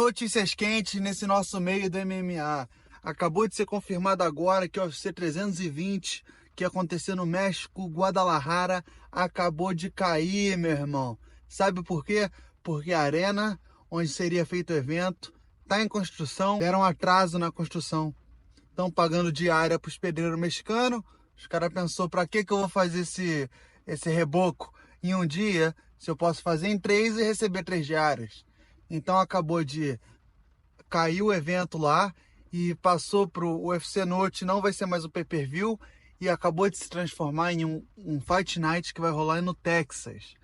Notícias quentes nesse nosso meio do MMA. Acabou de ser confirmado agora que o UFC 320, que aconteceu no México, Guadalajara, acabou de cair, meu irmão. Sabe por quê? Porque a arena onde seria feito o evento está em construção, deram atraso na construção. Estão pagando diária para os pedreiros mexicanos. Os caras pensaram, para que eu vou fazer esse reboco em um dia, se eu posso fazer em 3 e receber 3 diárias? Então acabou de cair o evento lá e passou para o UFC Note, não vai ser mais o pay-per-view, e acabou de se transformar em um Fight Night que vai rolar no Texas.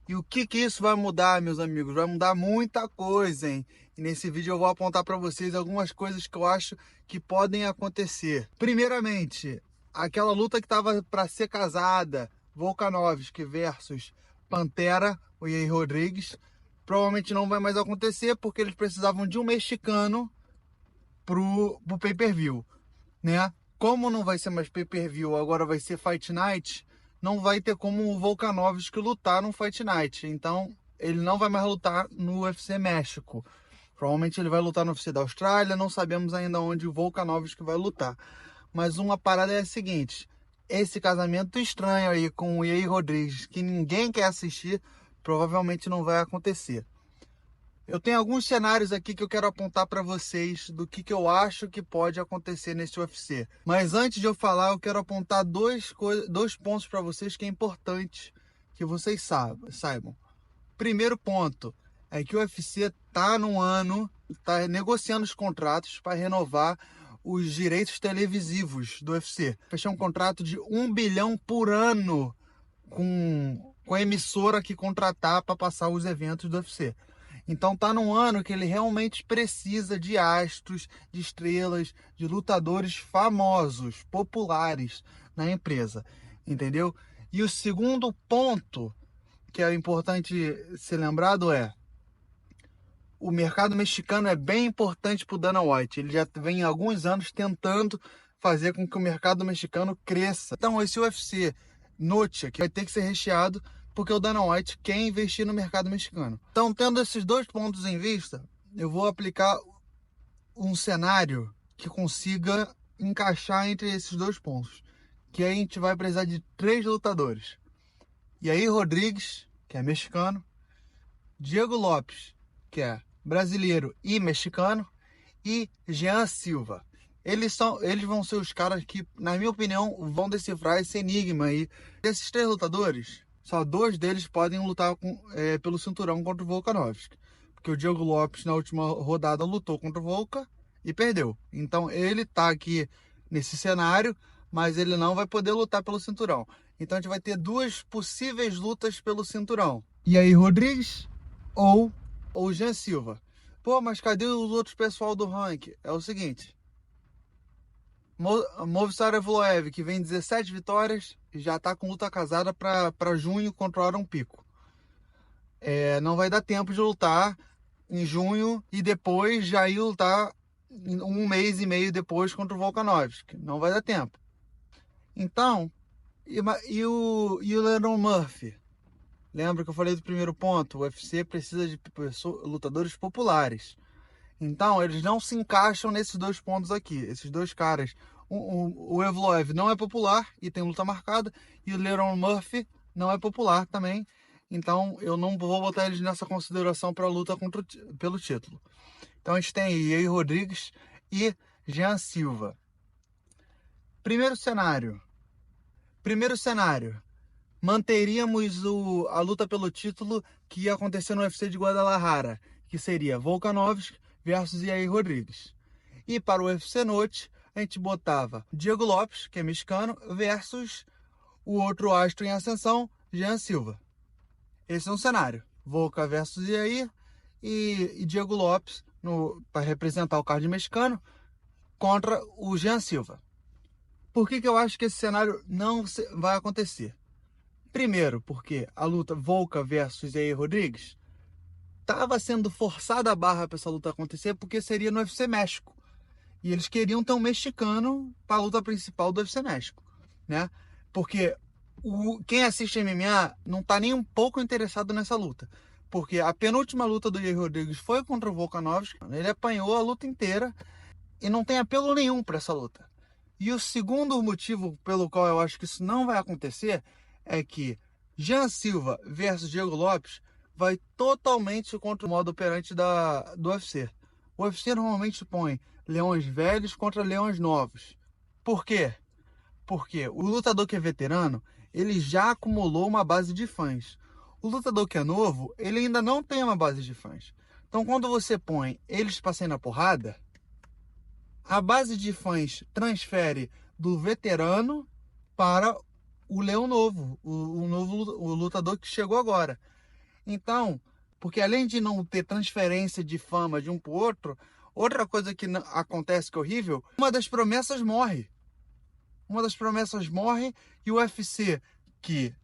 E o que isso vai mudar, meus amigos? Vai mudar muita coisa, hein? E nesse vídeo eu vou apontar para vocês algumas coisas que eu acho que podem acontecer. Primeiramente, aquela luta que estava para ser casada, Volkanovski versus Pantera, o Yair Rodrigues, provavelmente não vai mais acontecer porque eles precisavam de um mexicano pro pay-per-view, né? Como não vai ser mais pay-per-view, agora vai ser Fight Night, não vai ter como o Volkanovski lutar no Fight Night. Então, ele não vai mais lutar no UFC México. Provavelmente ele vai lutar no UFC da Austrália, não sabemos ainda onde o Volkanovski vai lutar. Mas uma parada é a seguinte, esse casamento estranho aí com o Yair Rodrigues, que ninguém quer assistir, provavelmente não vai acontecer. Eu tenho alguns cenários aqui que eu quero apontar para vocês do que eu acho que pode acontecer nesse UFC. Mas antes de eu falar, eu quero apontar dois pontos para vocês que é importante que vocês saibam. Primeiro ponto é que o UFC está está negociando os contratos para renovar os direitos televisivos do UFC. Fechar um contrato de 1 bilhão por ano com a emissora que contratar para passar os eventos do UFC. Então tá num ano que ele realmente precisa de astros, de estrelas, de lutadores famosos, populares na empresa, entendeu? E o segundo ponto que é importante ser lembrado é o mercado mexicano é bem importante para o Dana White. Ele já vem há alguns anos tentando fazer com que o mercado mexicano cresça. Então esse UFC Noche que vai ter que ser recheado porque o Dana White quer investir no mercado mexicano. Então, tendo esses dois pontos em vista, eu vou aplicar um cenário que consiga encaixar entre esses dois pontos. Que aí a gente vai precisar de 3 lutadores. Yair Rodrigues, que é mexicano, Diego Lopes, que é brasileiro e mexicano, e Jean Silva. Eles vão ser os caras que, na minha opinião, vão decifrar esse enigma aí. Desses 3 lutadores, só 2 deles podem lutar pelo cinturão contra o Volkanovski. Porque o Diego Lopes, na última rodada, lutou contra o Volka e perdeu. Então, ele tá aqui nesse cenário, mas ele não vai poder lutar pelo cinturão. Então, a gente vai ter 2 possíveis lutas pelo cinturão. Yair Rodrigues ou Jean Silva. Pô, mas cadê os outros pessoal do ranking? É o seguinte. Movsar Evloev, que vem 17 vitórias, já está com luta casada para junho contra o Aaron Pico. Não vai dar tempo de lutar em junho e depois já ir lutar 1 mês e meio depois contra o Volkanovski. Não vai dar tempo. Então, e o Leron Murphy? Lembra que eu falei do primeiro ponto? O UFC precisa de lutadores populares. Então, eles não se encaixam nesses 2 pontos aqui. Esses 2 caras. O Evloev não é popular e tem luta marcada. E o Leron Murphy não é popular também. Então, eu não vou botar eles nessa consideração para a luta pelo título. Então, a gente tem Yair Rodrigues e Jean Silva. Primeiro cenário. Manteríamos a luta pelo título que ia acontecer no UFC de Guadalajara. Que seria Volkanovski versus Yair Rodrigues. E para o UFC Note, a gente botava Diego Lopes, que é mexicano, versus o outro astro em ascensão, Jean Silva. Esse é um cenário. Volka versus Yair e Diego Lopes para representar o card mexicano contra o Jean Silva. Por que eu acho que esse cenário não vai acontecer? Primeiro, porque a luta Volka versus Yair Rodrigues estava sendo forçada a barra para essa luta acontecer porque seria no UFC México. E eles queriam ter um mexicano para a luta principal do UFC México, né? Porque quem assiste MMA não está nem um pouco interessado nessa luta. Porque a penúltima luta do Yair Rodrigues foi contra o Volkanovski. Ele apanhou a luta inteira e não tem apelo nenhum para essa luta. E o segundo motivo pelo qual eu acho que isso não vai acontecer é que Jean Silva versus Diego Lopes vai totalmente contra o modo operante do UFC. O UFC normalmente põe leões velhos contra leões novos. Por quê? Porque o lutador que é veterano, ele já acumulou uma base de fãs. O lutador que é novo, ele ainda não tem uma base de fãs. Então, quando você põe eles para sair na porrada, a base de fãs transfere do veterano para o leão novo, o lutador que chegou agora. Então, porque além de não ter transferência de fama de um para o outro, outra coisa que acontece que é horrível, uma das promessas morre. Uma das promessas morre e o UFC, que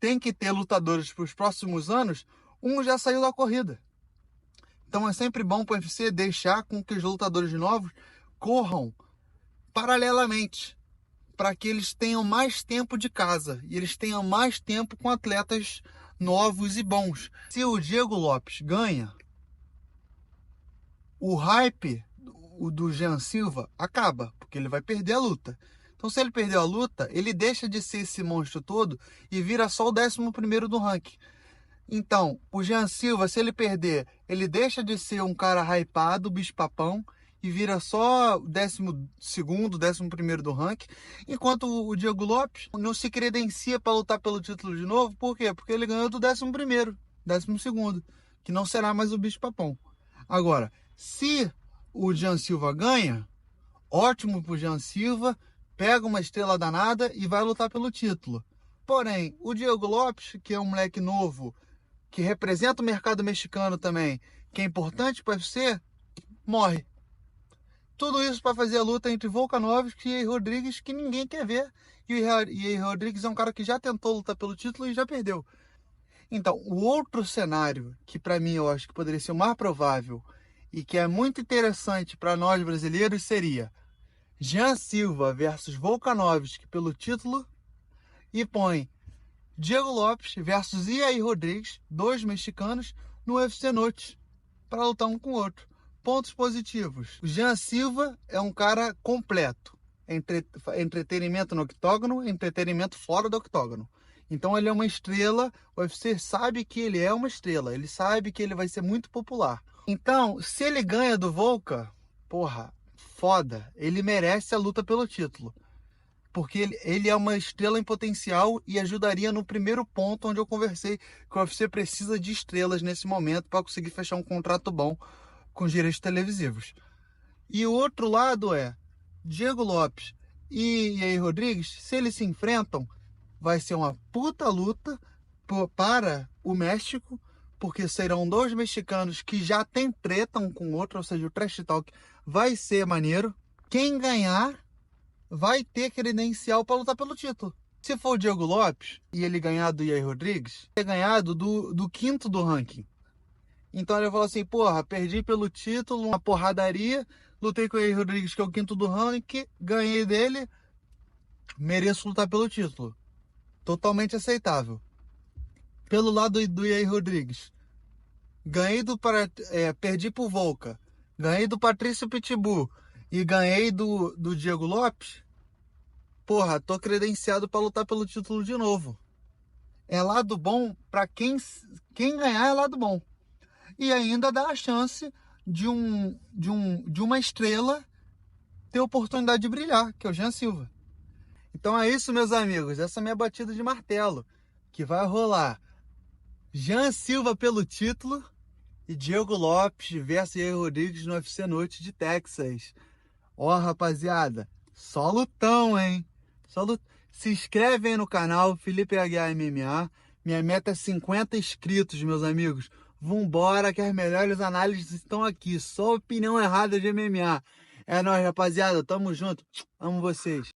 tem que ter lutadores para os próximos anos, um já saiu da corrida. Então é sempre bom para o UFC deixar com que os lutadores novos corram paralelamente, para que eles tenham mais tempo de casa e eles tenham mais tempo com atletas novos e bons. Se o Diego Lopes ganha, o hype do Jean Silva acaba, porque ele vai perder a luta. Então, se ele perdeu a luta, ele deixa de ser esse monstro todo e vira só o 11º do ranking. Então, o Jean Silva, se ele perder, ele deixa de ser um cara hypado, bicho-papão, e vira só o 12º, 11º do ranking, enquanto o Diego Lopes não se credencia para lutar pelo título de novo. Por quê? Porque ele ganhou do 11º, 12º, que não será mais o bicho-papão. Agora, se o Jean Silva ganha, ótimo pro Jean Silva, pega uma estrela danada e vai lutar pelo título. Porém, o Diego Lopes, que é um moleque novo, que representa o mercado mexicano também, que é importante para o UFC, morre. Tudo isso para fazer a luta entre Volkanovski e Yair Rodrigues, que ninguém quer ver. E o Yair Rodrigues é um cara que já tentou lutar pelo título e já perdeu. Então, o outro cenário, que para mim eu acho que poderia ser o mais provável e que é muito interessante para nós brasileiros, seria Jean Silva versus Volkanovski pelo título, e põe Diego Lopes versus Yair Rodrigues, 2 mexicanos, no UFC Noite, para lutar um com o outro. Pontos positivos. O Jean Silva é um cara completo. Entretenimento no octógono, entretenimento fora do octógono. Então ele é uma estrela, o UFC sabe que ele é uma estrela, ele sabe que ele vai ser muito popular. Então, se ele ganha do Volka, porra, foda, ele merece a luta pelo título. Porque ele é uma estrela em potencial e ajudaria no primeiro ponto onde eu conversei que o UFC precisa de estrelas nesse momento para conseguir fechar um contrato bom com os direitos televisivos. E o outro lado é Diego Lopes e Yair Rodrigues, se eles se enfrentam, vai ser uma puta luta para o México, porque serão 2 mexicanos que já tem treta um com o outro, ou seja, o trash talk vai ser maneiro. Quem ganhar vai ter credencial para lutar pelo título. Se for o Diego Lopes e ele ganhar do Yair Rodrigues, ter ganhado do 5º do ranking. Então ele falou assim, porra, perdi pelo título, uma porradaria, lutei com o Yair Rodrigues, que é o 5º do ranking, ganhei dele, mereço lutar pelo título. Totalmente aceitável. Pelo lado do Yair Rodrigues, perdi pro Volka, ganhei do Patrício Pitbull e ganhei do Diego Lopes, porra, tô credenciado para lutar pelo título de novo. É lado bom para quem ganhar, é lado bom. E ainda dá a chance de uma estrela ter oportunidade de brilhar, que é o Jean Silva. Então é isso, meus amigos. Essa é a minha batida de martelo, que vai rolar Jean Silva pelo título e Diego Lopes versus Yair Rodrigues no UFC Noite de Texas. Ó, rapaziada, só lutão, hein? Se inscreve aí no canal Felipe Aguiar MMA. Minha meta é 50 inscritos, meus amigos. Vambora, que as melhores análises estão aqui. Só opinião errada de MMA. É nóis, rapaziada. Tamo junto. Amo vocês.